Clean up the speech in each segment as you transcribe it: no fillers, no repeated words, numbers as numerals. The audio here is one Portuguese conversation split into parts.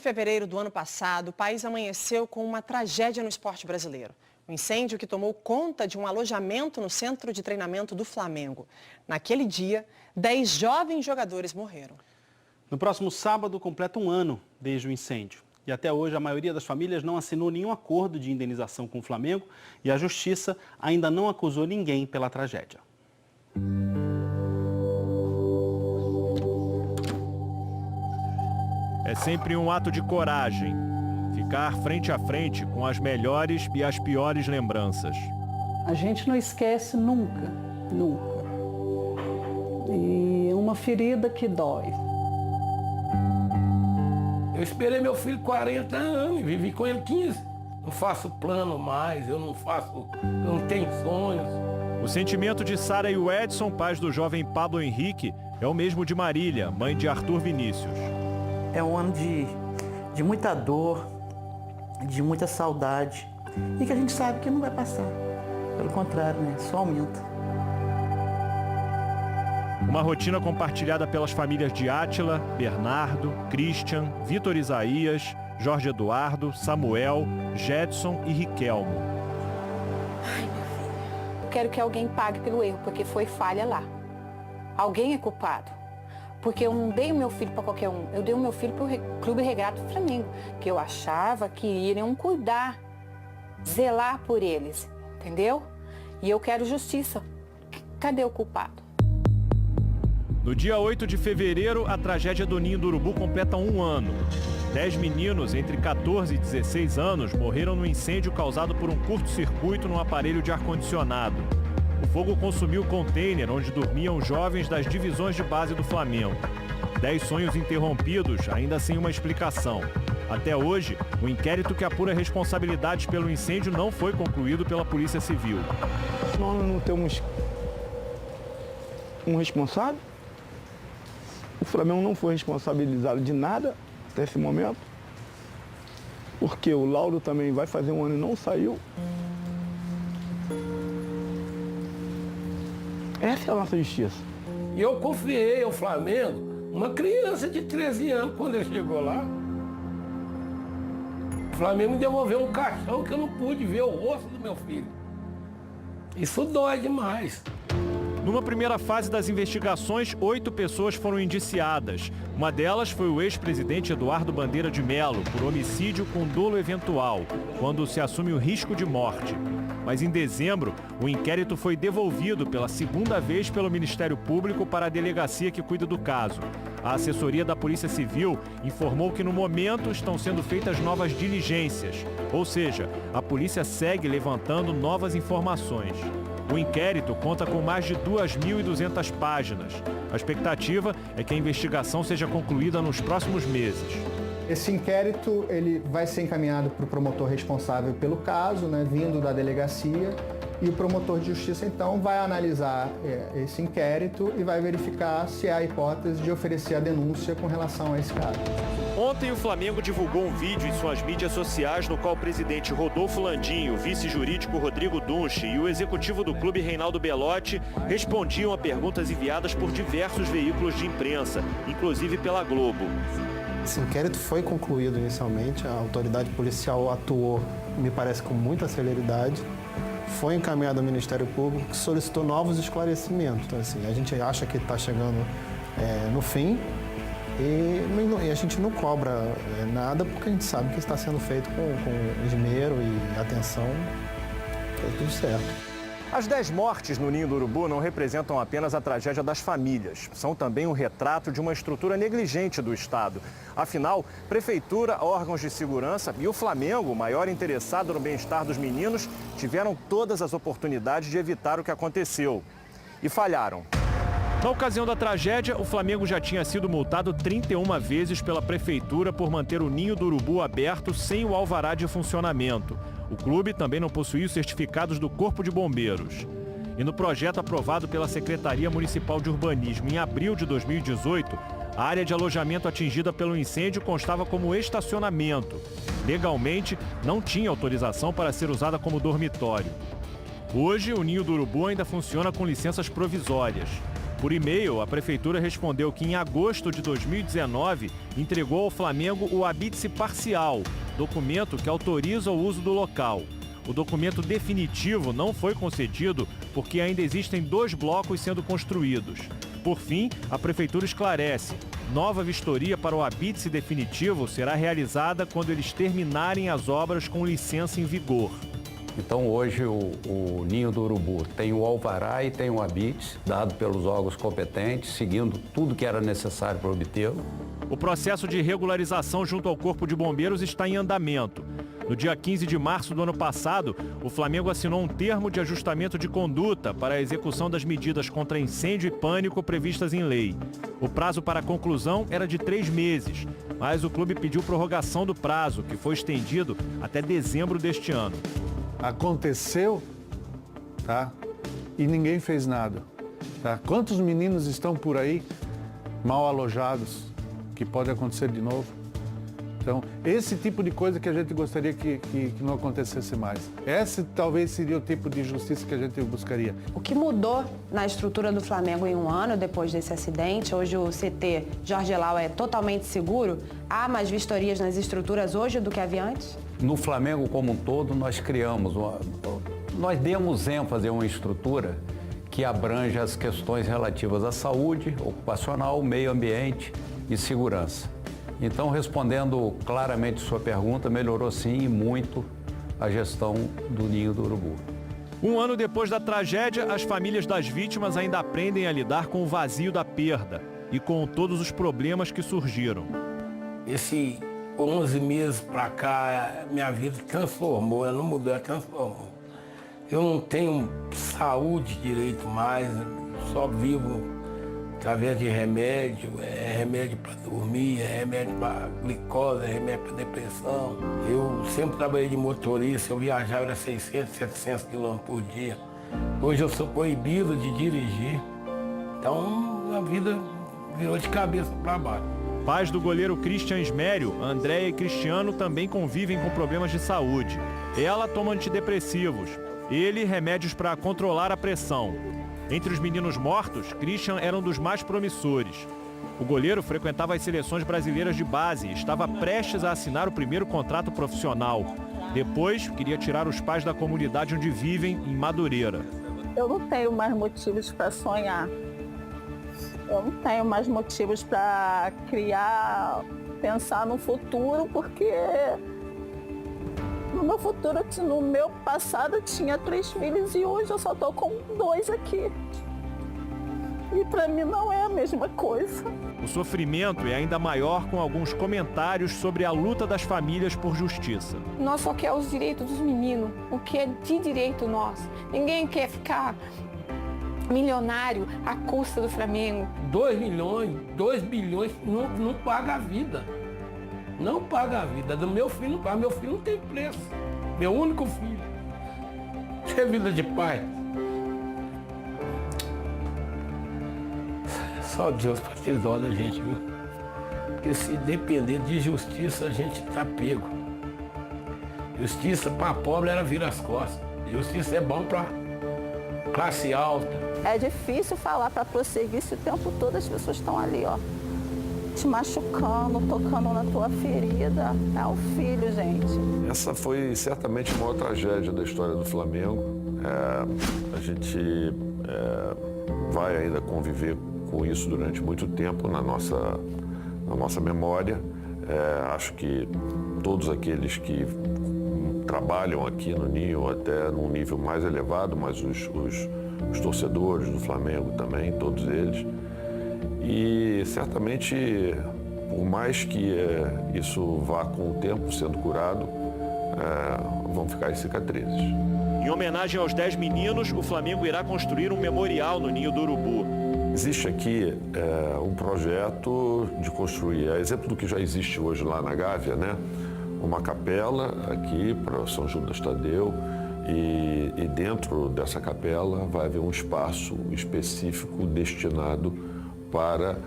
Em fevereiro do ano passado, o país amanheceu com uma tragédia no esporte brasileiro. Um incêndio que tomou conta de um alojamento no centro de treinamento do Flamengo. Naquele dia, 10 jovens jogadores morreram. No próximo sábado, completa um ano desde o incêndio. E até hoje, a maioria das famílias não assinou nenhum acordo de indenização com o Flamengo e a Justiça ainda não acusou ninguém pela tragédia. É sempre um ato de coragem, ficar frente a frente com as melhores e as piores lembranças. A gente não esquece nunca, nunca. E é uma ferida que dói. Eu esperei meu filho 40 anos, vivi com ele 15. Não faço plano mais, eu não tenho sonhos. O sentimento de Sara e o Edson, pais do jovem Pablo Henrique, é o mesmo de Marília, mãe de Arthur Vinícius. É um ano de muita dor, de muita saudade e que a gente sabe que não vai passar. Pelo contrário, né? Só aumenta. Uma rotina compartilhada pelas famílias de Átila, Bernardo, Christian, Vitor Isaías, Jorge Eduardo, Samuel, Jedson e Riquelmo. Ai, meu filho. Quero que alguém pague pelo erro, porque foi falha lá. Alguém é culpado. Porque eu não dei o meu filho para qualquer um. Eu dei o meu filho para o Clube Regatas Flamengo, que eu achava que iriam cuidar, zelar por eles, entendeu? E eu quero justiça. Cadê o culpado? No dia 8 de fevereiro, a tragédia do Ninho do Urubu completa um ano. 10 meninos entre 14 e 16 anos morreram no incêndio causado por um curto-circuito num aparelho de ar-condicionado. O fogo consumiu o container onde dormiam jovens das divisões de base do Flamengo. 10 sonhos interrompidos, ainda sem uma explicação. Até hoje, o inquérito que apura responsabilidades pelo incêndio não foi concluído pela Polícia Civil. Nós não temos um responsável. O Flamengo não foi responsabilizado de nada até esse momento. Porque o laudo também vai fazer um ano e não saiu. Essa é a nossa justiça. E eu confiei ao Flamengo, uma criança de 13 anos, quando ele chegou lá. O Flamengo me devolveu um caixão que eu não pude ver o rosto do meu filho. Isso dói demais. Numa primeira fase das investigações, 8 pessoas foram indiciadas. Uma delas foi o ex-presidente Eduardo Bandeira de Mello, por homicídio com dolo eventual, quando se assume o risco de morte. Mas em dezembro, o inquérito foi devolvido pela segunda vez pelo Ministério Público para a delegacia que cuida do caso. A assessoria da Polícia Civil informou que no momento estão sendo feitas novas diligências, ou seja, a polícia segue levantando novas informações. O inquérito conta com mais de 2.200 páginas. A expectativa é que a investigação seja concluída nos próximos meses. Esse inquérito ele vai ser encaminhado para o promotor responsável pelo caso, né, vindo da delegacia, e o promotor de justiça, então, vai analisar esse inquérito e vai verificar se há hipótese de oferecer a denúncia com relação a esse caso. Ontem, o Flamengo divulgou um vídeo em suas mídias sociais no qual o presidente Rodolfo Landim, o vice-jurídico Rodrigo Dunche e o executivo do clube Reinaldo Belotti respondiam a perguntas enviadas por diversos veículos de imprensa, inclusive pela Globo. Esse inquérito foi concluído inicialmente, a autoridade policial atuou, me parece, com muita celeridade. Foi encaminhado ao Ministério Público, que solicitou novos esclarecimentos. Então, assim, a gente acha que está chegando no fim e a gente não cobra nada, porque a gente sabe que está sendo feito com esmero e atenção. Está tudo certo. As 10 mortes no Ninho do Urubu não representam apenas a tragédia das famílias. São também um retrato de uma estrutura negligente do Estado. Afinal, prefeitura, órgãos de segurança e o Flamengo, o maior interessado no bem-estar dos meninos, tiveram todas as oportunidades de evitar o que aconteceu. E falharam. Na ocasião da tragédia, o Flamengo já tinha sido multado 31 vezes pela prefeitura por manter o Ninho do Urubu aberto sem o alvará de funcionamento. O clube também não possuía os certificados do Corpo de Bombeiros. E no projeto aprovado pela Secretaria Municipal de Urbanismo em abril de 2018, a área de alojamento atingida pelo incêndio constava como estacionamento. Legalmente, não tinha autorização para ser usada como dormitório. Hoje, o Ninho do Urubu ainda funciona com licenças provisórias. Por e-mail, a Prefeitura respondeu que em agosto de 2019 entregou ao Flamengo o habite-se parcial, documento que autoriza o uso do local. O documento definitivo não foi concedido porque ainda existem 2 blocos sendo construídos. Por fim, a Prefeitura esclarece: nova vistoria para o habite-se definitivo será realizada quando eles terminarem as obras com licença em vigor. Então hoje o Ninho do Urubu tem o alvará e tem o habite, dado pelos órgãos competentes, seguindo tudo que era necessário para obtê-lo. O processo de regularização junto ao Corpo de Bombeiros está em andamento. No dia 15 de março do ano passado, o Flamengo assinou um termo de ajustamento de conduta para a execução das medidas contra incêndio e pânico previstas em lei. O prazo para a conclusão era de 3 meses, mas o clube pediu prorrogação do prazo, que foi estendido até dezembro deste ano. Aconteceu, tá? E ninguém fez nada, tá? Quantos meninos estão por aí mal alojados, que pode acontecer de novo? Então, esse tipo de coisa que a gente gostaria que não acontecesse mais. Esse talvez seria o tipo de justiça que a gente buscaria. O que mudou na estrutura do Flamengo em um ano depois desse acidente? Hoje o CT Jorge Lau é totalmente seguro? Há mais vistorias nas estruturas hoje do que havia antes? No Flamengo como um todo, nós demos ênfase a uma estrutura que abrange as questões relativas à saúde ocupacional, meio ambiente e segurança. Então, respondendo claramente sua pergunta, melhorou sim e muito a gestão do Ninho do Urubu. Um ano depois da tragédia, as famílias das vítimas ainda aprendem a lidar com o vazio da perda e com todos os problemas que surgiram. Esse 11 meses pra cá, minha vida transformou, ela não mudou, ela transformou. Eu não tenho saúde direito mais, só vivo através de remédio, é remédio para dormir, é remédio para glicose, é remédio para depressão. Eu sempre trabalhei de motorista, eu viajava era 600, 700 quilômetros por dia. Hoje eu sou proibido de dirigir, então a vida virou de cabeça para baixo. Pais do goleiro Christian Esmério, Andréia e Cristiano também convivem com problemas de saúde. Ela toma antidepressivos, ele remédios para controlar a pressão. Entre os meninos mortos, Christian era um dos mais promissores. O goleiro frequentava as seleções brasileiras de base e estava prestes a assinar o primeiro contrato profissional. Depois, queria tirar os pais da comunidade onde vivem, em Madureira. Eu não tenho mais motivos para sonhar. Eu não tenho mais motivos para criar, pensar no futuro, porque no meu futuro, no meu passado, eu tinha 3 filhos e hoje eu só estou com 2 aqui. E para mim não é a mesma coisa. O sofrimento é ainda maior com alguns comentários sobre a luta das famílias por justiça. Nós só queremos os direitos dos meninos, o que é de direito nosso. Ninguém quer ficar milionário à custa do Flamengo. 2 milhões, 2 bilhões não paga a vida. Não paga a vida. Do meu filho não paga. Meu filho não tem preço. Meu único filho. Isso é vida de pai. Só Deus para ter dó da gente, viu? Porque se depender de justiça, a gente tá pego. Justiça para pobre era vira as costas. Justiça é bom para classe alta. É difícil falar para prosseguir se o tempo todo as pessoas estão ali, ó, te machucando, tocando na tua ferida. É um filho, gente. Essa foi certamente a maior tragédia da história do Flamengo. A gente vai ainda conviver com isso durante muito tempo na nossa memória. Acho que todos aqueles que trabalham aqui no Ninho, até num nível mais elevado, mas os torcedores do Flamengo também, todos eles. E certamente, por mais que isso vá com o tempo sendo curado, vão ficar as cicatrizes. Em homenagem aos 10 meninos, o Flamengo irá construir um memorial no Ninho do Urubu. Existe aqui um projeto de construir, a exemplo do que já existe hoje lá na Gávea, né? Uma capela aqui para São Judas Tadeu e dentro dessa capela vai haver um espaço específico destinado para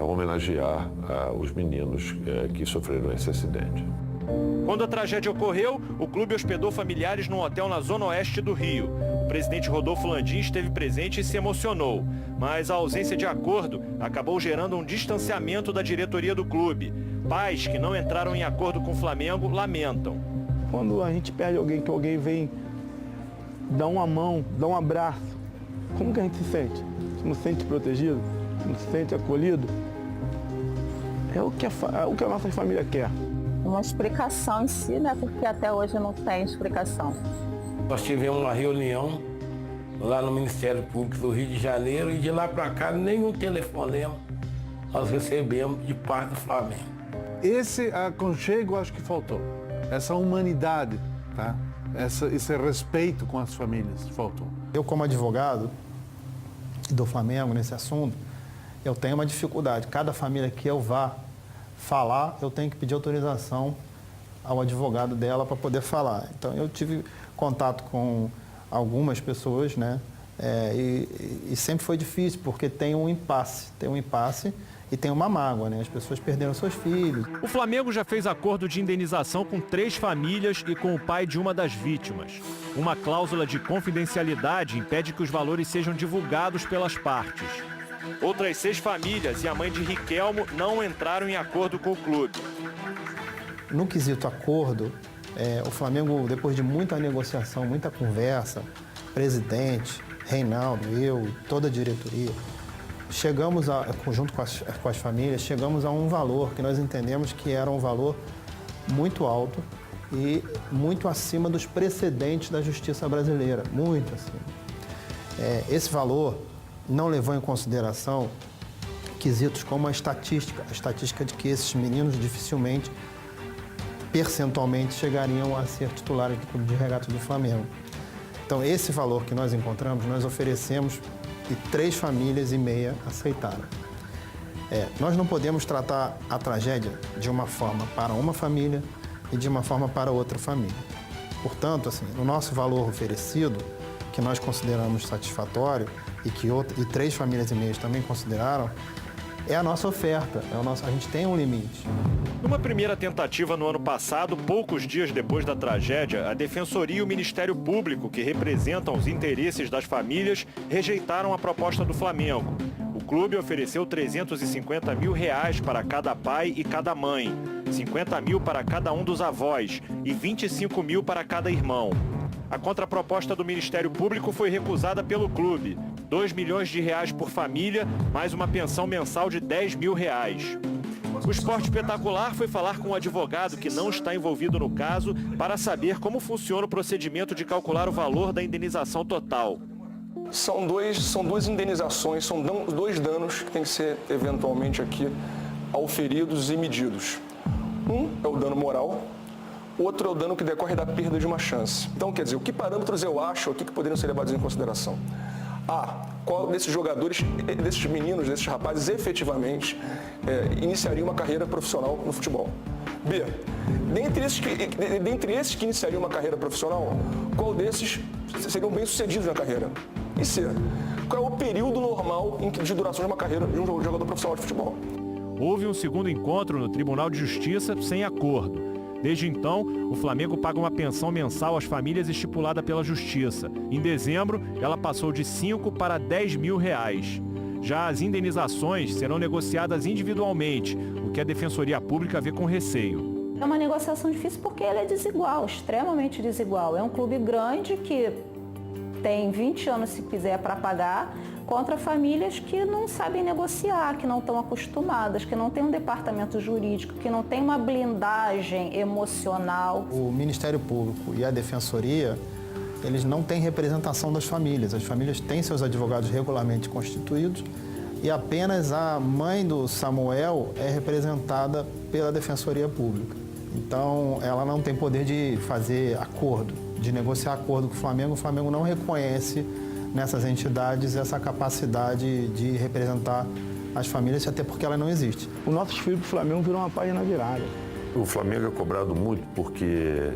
homenagear os meninos que sofreram esse acidente. Quando a tragédia ocorreu, o clube hospedou familiares num hotel na zona oeste do Rio. O presidente Rodolfo Landim esteve presente e se emocionou, mas a ausência de acordo acabou gerando um distanciamento da diretoria do clube. Pais que não entraram em acordo com o Flamengo lamentam. Quando a gente perde alguém, que alguém vem dar uma mão, dar um abraço, como que a gente se sente? Você não se sente protegido? Você não se sente acolhido? É o que a nossa família quer. Uma explicação em si, né? Porque até hoje não tem explicação. Nós tivemos uma reunião lá no Ministério Público do Rio de Janeiro e de lá para cá nenhum telefonema nós recebemos de parte do Flamengo. Esse aconchego acho que faltou. Essa humanidade, tá? Esse respeito com as famílias faltou. Eu, como advogado do Flamengo nesse assunto, eu tenho uma dificuldade. Cada família que eu vá falar, eu tenho que pedir autorização ao advogado dela para poder falar. Então, eu tive contato com algumas pessoas, né? E sempre foi difícil, porque tem um impasse e tem uma mágoa, né? As pessoas perderam seus filhos. O Flamengo já fez acordo de indenização com 3 famílias e com o pai de uma das vítimas. Uma cláusula de confidencialidade impede que os valores sejam divulgados pelas partes. Outras 6 famílias e a mãe de Riquelmo não entraram em acordo com o clube. No quesito acordo, o Flamengo, depois de muita negociação, muita conversa, presidente, Reinaldo, eu, toda a diretoria, chegamos, junto com as famílias, chegamos a um valor que nós entendemos que era um valor muito alto e muito acima dos precedentes da justiça brasileira, muito acima. Esse valor não levou em consideração quesitos como a estatística de que esses meninos dificilmente, percentualmente, chegariam a ser titulares do Clube de Regatas do Flamengo. Então, esse valor que nós encontramos, nós oferecemos e 3 famílias e meia aceitaram. Nós não podemos tratar a tragédia de uma forma para uma família e de uma forma para outra família. Portanto, assim, o nosso valor oferecido, que nós consideramos satisfatório e que 3 famílias e meias também consideraram, é a nossa oferta, a gente tem um limite. Numa primeira tentativa no ano passado, poucos dias depois da tragédia, a Defensoria e o Ministério Público, que representam os interesses das famílias, rejeitaram a proposta do Flamengo. O clube ofereceu R$350 mil para cada pai e cada mãe, 50 mil para cada um dos avós e 25 mil para cada irmão. A contraproposta do Ministério Público foi recusada pelo clube. R$2 milhões por família, mais uma pensão mensal de R$10 mil. O Esporte Espetacular foi falar com um advogado que não está envolvido no caso para saber como funciona o procedimento de calcular o valor da indenização total. São duas indenizações, são 2 danos que têm que ser eventualmente aqui auferidos e medidos. Um é o dano moral, outro é o dano que decorre da perda de uma chance. Então, quer dizer, o que parâmetros eu acho aqui que poderiam ser levados em consideração? Qual desses jogadores, desses meninos, desses rapazes, efetivamente iniciaria uma carreira profissional no futebol? B, dentre esses que iniciariam uma carreira profissional, qual desses seriam bem-sucedidos na carreira? E C, qual é o período normal de duração de uma carreira de um jogador profissional de futebol? Houve um segundo encontro no Tribunal de Justiça sem acordo. Desde então, o Flamengo paga uma pensão mensal às famílias estipulada pela Justiça. Em dezembro, ela passou de 5 para R$10 mil. Já as indenizações serão negociadas individualmente, o que a Defensoria Pública vê com receio. É uma negociação difícil porque ela é desigual, extremamente desigual. É um clube grande que tem 20 anos, se quiser, para pagar, contra famílias que não sabem negociar, que não estão acostumadas, que não têm um departamento jurídico, que não tem uma blindagem emocional. O Ministério Público e a Defensoria, eles não têm representação das famílias. As famílias têm seus advogados regularmente constituídos e apenas a mãe do Samuel é representada pela Defensoria Pública. Então, ela não tem poder de fazer acordo, de negociar acordo com o Flamengo. O Flamengo não reconhece nessas entidades essa capacidade de representar as famílias, até porque ela não existe. O nosso filho do Flamengo virou uma página virada. O Flamengo é cobrado muito porque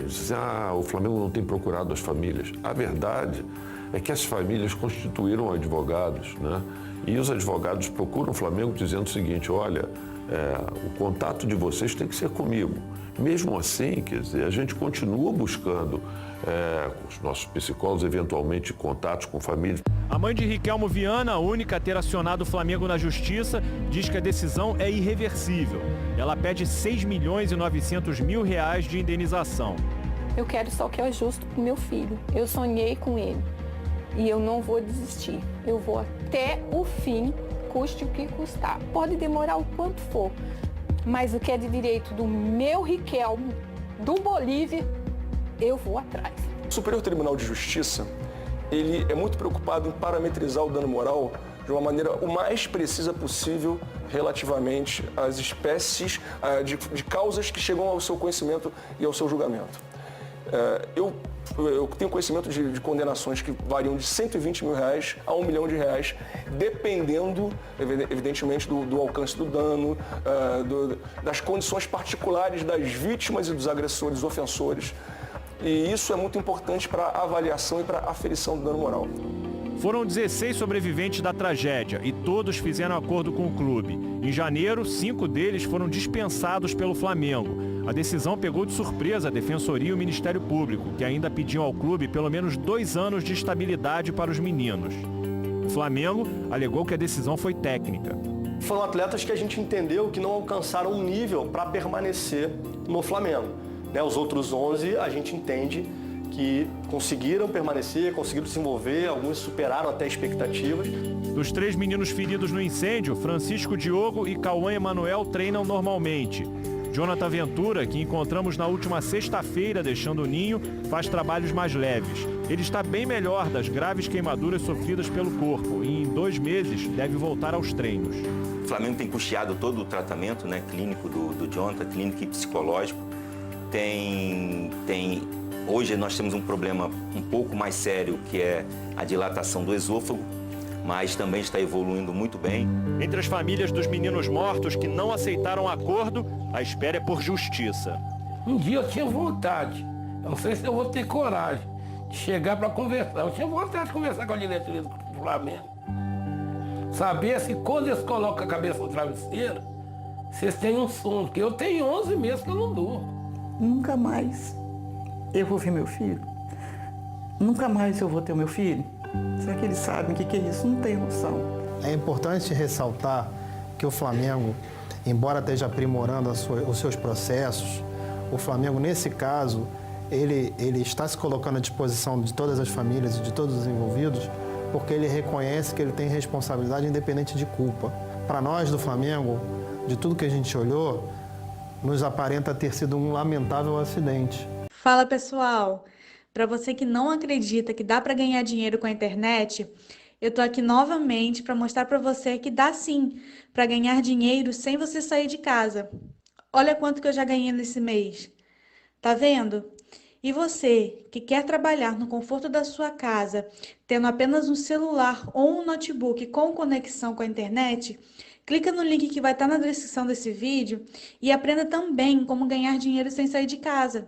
o Flamengo não tem procurado as famílias. A verdade é que as famílias constituíram advogados, né? E os advogados procuram o Flamengo dizendo o seguinte: olha, o contato de vocês tem que ser comigo. Mesmo assim, quer dizer, a gente continua buscando com os nossos psicólogos, eventualmente, contatos com famílias. A mãe de Riquelmo Viana, a única a ter acionado o Flamengo na justiça, diz que a decisão é irreversível. Ela pede R$6.900.000 de indenização. Eu quero só o que é justo para o meu filho. Eu sonhei com ele e eu não vou desistir. Eu vou até o fim, custe o que custar. Pode demorar o quanto for, mas o que é de direito do meu Riquelmo, do Bolívia, eu vou atrás. O Superior Tribunal de Justiça, ele é muito preocupado em parametrizar o dano moral de uma maneira o mais precisa possível relativamente às espécies de causas que chegam ao seu conhecimento e ao seu julgamento. Eu tenho conhecimento de condenações que variam de R$120 mil a R$1 milhão, dependendo, evidentemente, do alcance do dano, das condições particulares das vítimas e dos agressores, ofensores. E isso é muito importante para a avaliação e para a aferição do dano moral. Foram 16 sobreviventes da tragédia e todos fizeram acordo com o clube. Em janeiro, 5 deles foram dispensados pelo Flamengo. A decisão pegou de surpresa a Defensoria e o Ministério Público, que ainda pediam ao clube pelo menos 2 anos de estabilidade para os meninos. O Flamengo alegou que a decisão foi técnica. Foram atletas que a gente entendeu que não alcançaram um nível para permanecer no Flamengo. Os outros 11 a gente entende que conseguiram permanecer, conseguiram desenvolver, alguns superaram até expectativas. Dos 3 meninos feridos no incêndio, Francisco Diogo e Cauã Emanuel treinam normalmente. Jonathan Ventura, que encontramos na última sexta-feira deixando o ninho, faz trabalhos mais leves. Ele está bem melhor das graves queimaduras sofridas pelo corpo e em 2 meses deve voltar aos treinos. O Flamengo tem custeado todo o tratamento clínico do Jonathan, clínico e psicológico. Hoje nós temos um problema um pouco mais sério, que é a dilatação do esôfago, mas também está evoluindo muito bem. Entre as famílias dos meninos mortos que não aceitaram o acordo, a espera é por justiça. Um dia eu tinha vontade, eu não sei se eu vou ter coragem de chegar para conversar. Eu tinha vontade de conversar com a diretoria do Flamengo. Saber se quando eles colocam a cabeça no travesseiro, vocês têm um sono, porque eu tenho 11 meses que eu não durmo. Nunca mais eu vou ver meu filho. Nunca mais eu vou ter o meu filho. Será que eles sabem o que é isso? Não tem noção. É importante ressaltar que o Flamengo, embora esteja aprimorando os seus processos, o Flamengo, nesse caso, ele está se colocando à disposição de todas as famílias e de todos os envolvidos, porque ele reconhece que ele tem responsabilidade independente de culpa. Para nós do Flamengo, de tudo que a gente olhou, nos aparenta ter sido um lamentável acidente. Fala pessoal, para você que não acredita que dá para ganhar dinheiro com a internet, eu tô aqui novamente para mostrar para você que dá sim para ganhar dinheiro sem você sair de casa. Olha quanto que eu já ganhei nesse mês. Tá vendo? E você que quer trabalhar no conforto da sua casa, tendo apenas um celular ou um notebook com conexão com a internet, clica no link que vai estar na descrição desse vídeo e aprenda também como ganhar dinheiro sem sair de casa.